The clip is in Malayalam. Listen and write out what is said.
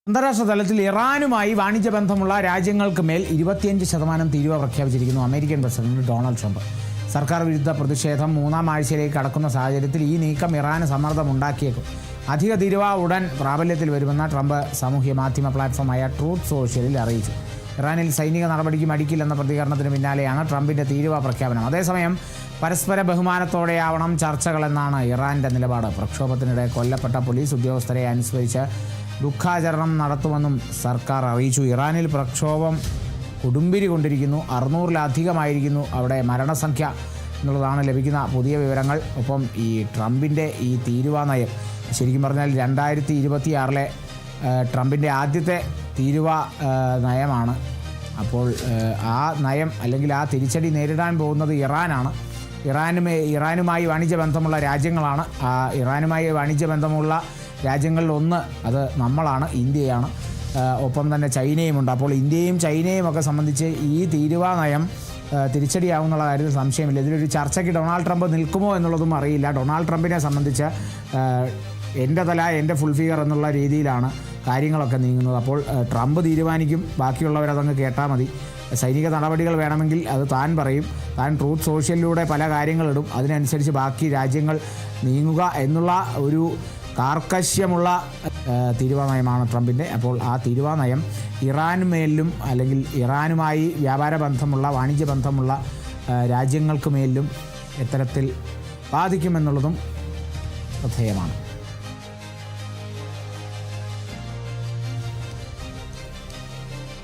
അന്താരാഷ്ട്ര തലത്തിൽ ഇറാനുമായി വാണിജ്യ ബന്ധമുള്ള രാജ്യങ്ങൾക്ക് മേൽ 25% തീരുവ പ്രഖ്യാപിച്ചിരിക്കുന്നു അമേരിക്കൻ പ്രസിഡന്റ് ഡൊണാൾഡ് ട്രംപ്. സർക്കാർ വിരുദ്ധ പ്രതിഷേധം മൂന്നാം ആഴ്ചയിലേക്ക് കടക്കുന്ന സാഹചര്യത്തിൽ ഈ നീക്കം ഇറാന് സമ്മർദ്ദമുണ്ടാക്കിയേക്കും. അധിക തീരുവ ഉടൻ പ്രാബല്യത്തിൽ വരുമെന്ന് ട്രംപ് സാമൂഹ്യ മാധ്യമ പ്ലാറ്റ്ഫോമായ ട്രൂത്ത് സോഷ്യലിൽ അറിയിച്ചു. ഇറാനിൽ സൈനിക നടപടിക്ക് മടിക്കില്ലെന്ന പ്രതികരണത്തിന് പിന്നാലെയാണ് ട്രംപിൻ്റെ തീരുവ പ്രഖ്യാപനം. അതേസമയം പരസ്പര ബഹുമാനത്തോടെയാവണം ചർച്ചകളെന്നാണ് ഇറാൻ്റെ നിലപാട്. പ്രക്ഷോഭത്തിനിടെ കൊല്ലപ്പെട്ട പോലീസ് ഉദ്യോഗസ്ഥരെ അനുസ്മരിച്ച് ദുഃഖാചരണം നടത്തുമെന്നും സർക്കാർ അറിയിച്ചു. ഇറാനിൽ പ്രക്ഷോഭം കൊടുമ്പിരി കൊണ്ടിരിക്കുന്നു. 600-ലധികമായിരിക്കുന്നു അവിടെ മരണസംഖ്യ എന്നുള്ളതാണ് ലഭിക്കുന്ന പുതിയ വിവരങ്ങൾ. ഒപ്പം ഈ ട്രംപിൻ്റെ ഈ തീരുവ നയം ശരിക്കും പറഞ്ഞാൽ 2026 ട്രംപിൻ്റെ ആദ്യത്തെ തീരുവ നയമാണ്. അപ്പോൾ ആ നയം അല്ലെങ്കിൽ ആ തിരിച്ചടി നേരിടാൻ പോകുന്നത് ഇറാനാണ്. ഇറാനുമായി വാണിജ്യ ബന്ധമുള്ള രാജ്യങ്ങളാണ്. ഇറാനുമായി വാണിജ്യ ബന്ധമുള്ള രാജ്യങ്ങളിൽ ഒന്ന് അത് നമ്മളാണ്, ഇന്ത്യയാണ്. ഒപ്പം തന്നെ ചൈനയുമുണ്ട്. അപ്പോൾ ഇന്ത്യയും ചൈനയും ഒക്കെ സംബന്ധിച്ച് ഈ തീരുവ നയം തിരിച്ചടിയാവുന്നുള്ള കാര്യത്തിൽ സംശയമില്ല. ഇതിലൊരു ചർച്ചയ്ക്ക് ഡൊണാൾഡ് ട്രംപ് നിൽക്കുമോ എന്നുള്ളതും അറിയില്ല. ഡൊണാൾഡ് ട്രംപിനെ സംബന്ധിച്ച് എൻ്റെ തല എൻ്റെ ഫുൾ ഫിഗർ എന്നുള്ള രീതിയിലാണ് കാര്യങ്ങളൊക്കെ നീങ്ങുന്നത്. അപ്പോൾ ട്രംപ് തീരുമാനിക്കും, ബാക്കിയുള്ളവരതങ്ങ് കേട്ടാൽ മതി. സൈനിക നടപടികൾ വേണമെങ്കിൽ അത് താൻ പറയും. താൻ ട്രൂത്ത് സോഷ്യലിലൂടെ പല കാര്യങ്ങളിടും. അതിനനുസരിച്ച് ബാക്കി രാജ്യങ്ങൾ നീങ്ങുക എന്നുള്ള ഒരു കാർക്കശ്യമുള്ള തീരുവ നയമാണ് ട്രംപിൻ്റെ. അപ്പോൾ ആ തീരുവ നയം ഇറാനുമേലും അല്ലെങ്കിൽ ഇറാനുമായി വ്യാപാര ബന്ധമുള്ള വാണിജ്യ ബന്ധമുള്ള രാജ്യങ്ങൾക്ക് മേലും എത്തരത്തിൽ ബാധിക്കുമെന്നുള്ളതും ശ്രദ്ധേയമാണ്.